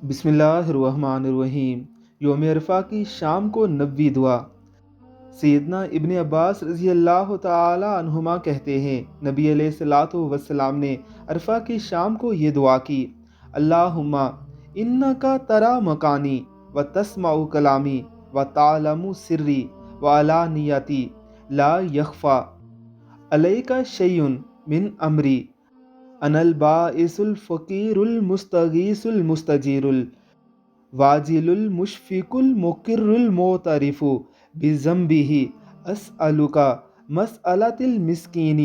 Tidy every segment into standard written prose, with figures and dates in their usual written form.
بسم اللہ الرحمن الرحیم۔ یوم عرفہ کی شام کو نبوی دعا۔ سیدنا ابن عباس رضی اللہ تعالی عنہما کہتے ہیں، نبی علیہ الصلوۃ والسلام نے عرفہ کی شام کو یہ دعا کی: اللہم انکا ترا مکانی و تسمع کلامی و تعلم سری و علانیتی لا یخفی علیک شیء من امری انا البائس الفقیر المستغیث المستجیر الواجل المشفق المقر المعترف بذنبه اسألک مسألة المسکین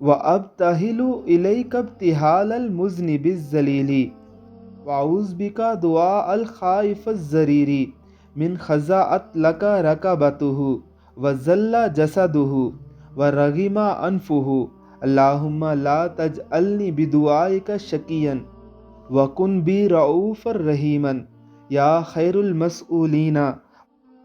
وابتہل الیک ابتہال المذنب الذلیل واعوذ بک دعاء الخائف الضریر من خزاعت لک رکبتہ وذل جسدہ ورغم انفہ اللہم لا تجعلنی بدعائک شقیا وکن بی رؤوفا رحیما یا خیر المسئولین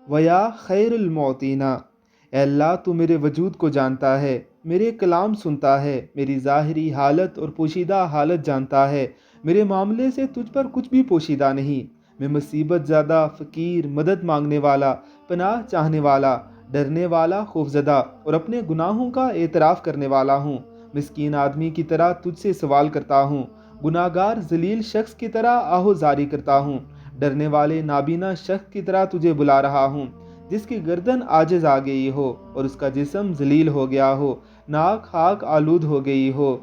و یا خیر المعطین۔ اے اللہ، تو میرے وجود کو جانتا ہے، میرے کلام سنتا ہے، میری ظاہری حالت اور پوشیدہ حالت جانتا ہے۔ میرے معاملے سے تجھ پر کچھ بھی پوشیدہ نہیں۔ میں مصیبت زدہ، فقیر، مدد مانگنے والا، پناہ چاہنے والا، ڈرنے والا، خوفزدہ اور اپنے گناہوں کا اعتراف کرنے والا ہوں۔ مسکین آدمی کی طرح تجھ سے سوال کرتا ہوں، گناہ گار ذلیل شخص کی طرح آہوزاری کرتا ہوں، ڈرنے والے نابینا شخص کی طرح تجھے بلا رہا ہوں، جس کی گردن عاجز آ گئی ہو اور اس کا جسم ذلیل ہو گیا ہو، ناک خاک آلود ہو گئی ہو۔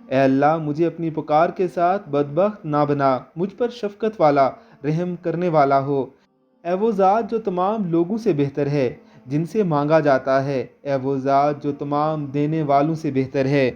اے اللہ، مجھے اپنی پکار کے ساتھ بدبخت نہ بنا، مجھ پر شفقت والا، رحم کرنے والا ہو۔ اے وہ ذات جو تمام لوگوں سے بہتر ہے، جن سے مانگا جاتا ہے، اے وہ ذات جو تمام دینے والوں سے بہتر ہے۔